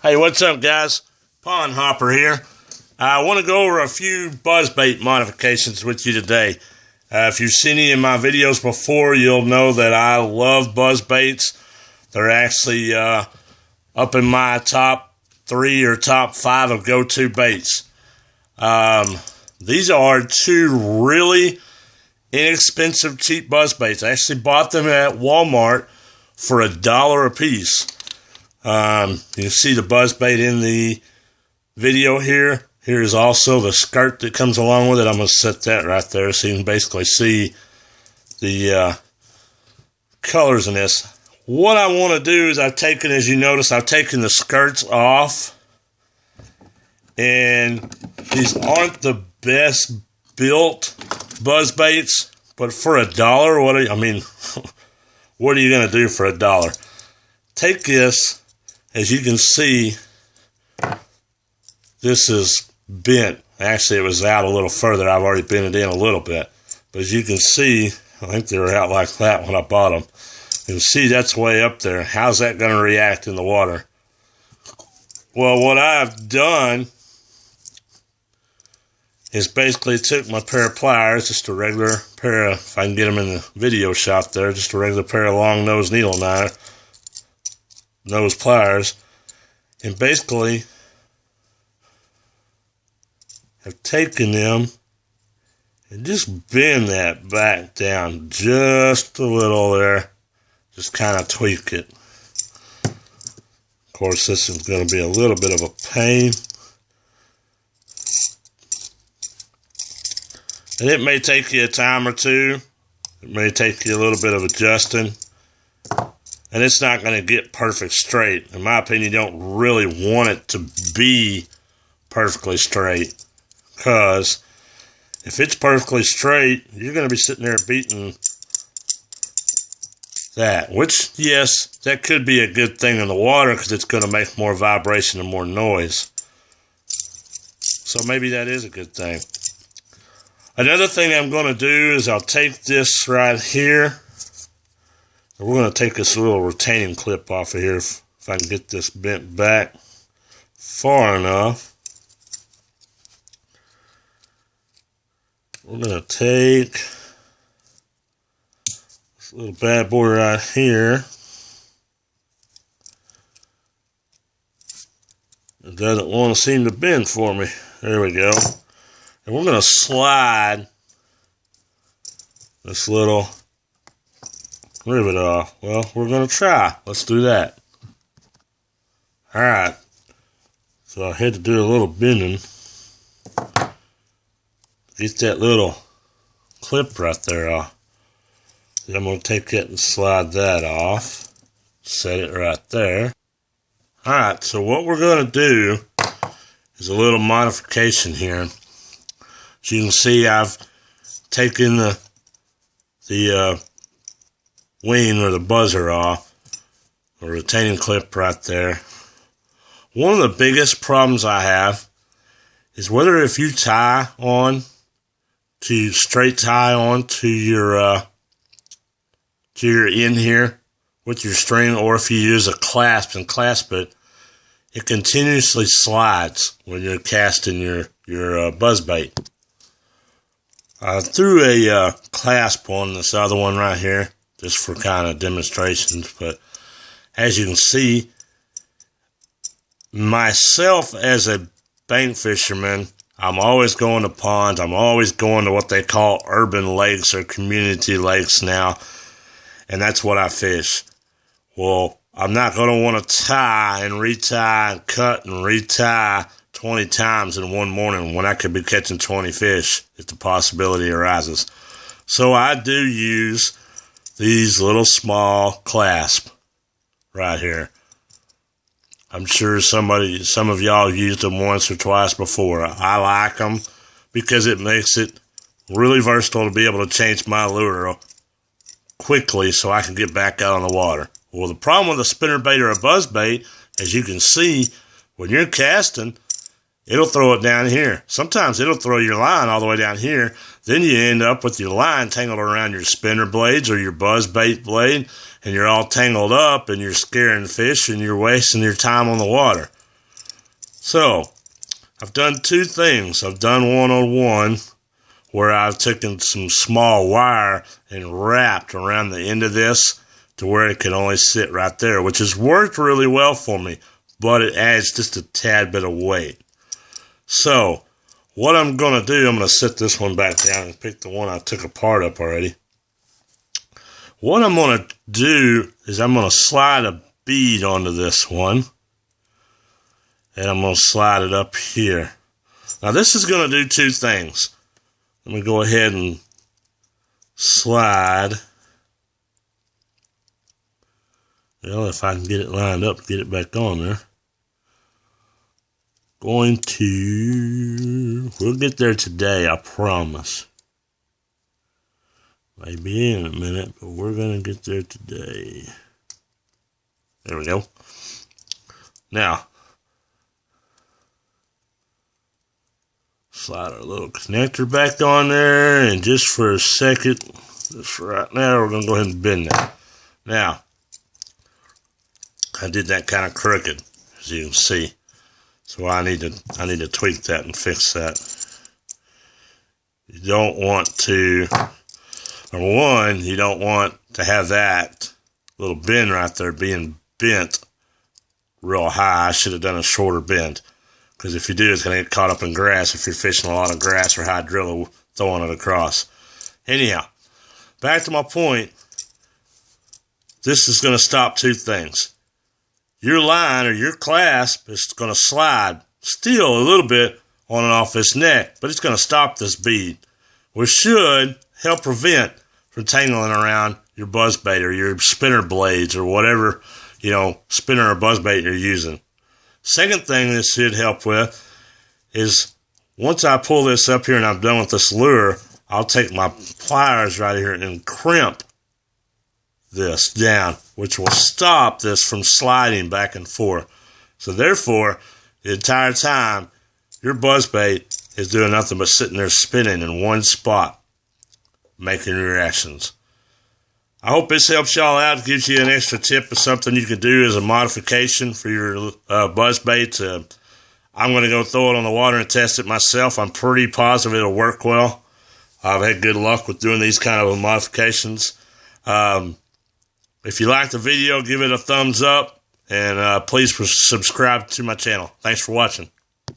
Hey, what's up, guys? Pond Hopper here. I want to go over a few buzzbait modifications with you today. If you've seen any of my videos before, you'll know that I love buzzbaits. They're actually up in my top 3 or top 5 of go-to baits. These are 2 really inexpensive, cheap buzzbaits. I actually bought them at Walmart for $1 a piece. You can see the buzzbait in the video here. Here's also the skirt that comes along with it. I'm going to set that right there so you can basically see the colors in this. What I want to do is as you notice, I've taken the skirts off. And these aren't the best built buzzbaits, but for $1, what are you going to do for $1? Take this. As you can see, this is bent. Actually, it was out a little further. I've already bent it in a little bit. But as you can see, I think they were out like that when I bought them. You can see that's way up there. How's that going to react in the water? Well, what I've done is basically took my pair of pliers, just a regular pair of, if I can get them in the video shot there, just a regular pair of long nose needle nose pliers, and basically have taken them and just bend that back down just a little there, just kind of tweak it. Of course, this is going to be a little bit of a pain, and it may take you a time or two. It may take you a little bit of adjusting. And it's not going to get perfect straight. In my opinion, you don't really want it to be perfectly straight. Because if it's perfectly straight, you're going to be sitting there beating that. Which, yes, that could be a good thing in the water because it's going to make more vibration and more noise. So maybe that is a good thing. Another thing I'm going to do is I'll take this right here. We're going to take this little retaining clip off of here if I can get this bent back far enough. We're going to take this little bad boy right here. It doesn't want to seem to bend for me. There we go. And we're going to slide this little rivet off. Well, we're going to try. Let's do that. Alright. So I had to do a little bending. Get that little clip right there off. Then I'm going to take it and slide that off. Set it right there. Alright, so what we're going to do is a little modification here. As you can see, I've taken the wing or the buzzer off, a retaining clip right there. One of the biggest problems I have is whether if you tie on to straight tie on to your end here with your string, or if you use a clasp and clasp it, it continuously slides when you're casting your buzzbait. I threw a clasp on this other one right here, just for kind of demonstrations, but as you can see, myself as a bank fisherman, I'm always going to ponds. I'm always going to what they call urban lakes or community lakes now, and that's what I fish. Well, I'm not going to want to tie and retie and cut and retie 20 times in one morning when I could be catching 20 fish if the possibility arises. So I do use these little small clasps right here. I'm sure some of y'all used them once or twice before. I like them because it makes it really versatile to be able to change my lure quickly so I can get back out on the water. Well, the problem with a spinnerbait or a buzzbait, as you can see, when you're casting, it'll throw it down here. Sometimes it'll throw your line all the way down here. Then you end up with your line tangled around your spinner blades or your buzzbait blade, and you're all tangled up, and you're scaring fish, and you're wasting your time on the water. So, I've done two things. I've done one-on-one where I've taken some small wire and wrapped around the end of this to where it can only sit right there, which has worked really well for me, but it adds just a tad bit of weight. So, what I'm going to do, I'm going to set this one back down and pick the one I took apart up already. What I'm going to do is I'm going to slide a bead onto this one, and I'm going to slide it up here. Now, this is going to do two things. Let me go ahead and slide. Well, if I can get it lined up, get it back on there. We'll get there today, I promise. Maybe in a minute, but we're going to get there today. There we go. Now, slide our little connector back on there, and just for a second, just right now, we're going to go ahead and bend that. Now, I did that kind of crooked, as you can see. So I need to tweak that and fix that. You don't want to, number one, you don't want to have that little bend right there being bent real high. I should have done a shorter bend. Because if you do, it's going to get caught up in grass if you're fishing a lot of grass or hydrilla throwing it across. Anyhow, back to my point. This is going to stop two things. Your line or your clasp is going to slide still a little bit on and off this neck, but it's going to stop this bead, which should help prevent from tangling around your buzzbait or your spinner blades or whatever, spinner or buzzbait you're using. Second thing this should help with is once I pull this up here and I'm done with this lure, I'll take my pliers right here and crimp this down, which will stop this from sliding back and forth. So therefore, the entire time, your buzzbait is doing nothing but sitting there spinning in one spot, making reactions. I hope this helps y'all out, gives you an extra tip of something you can do as a modification for your buzzbait. I'm going to go throw it on the water and test it myself. I'm pretty positive it'll work well. I've had good luck with doing these kind of modifications. If you like the video, give it a thumbs up, and please subscribe to my channel. Thanks for watching.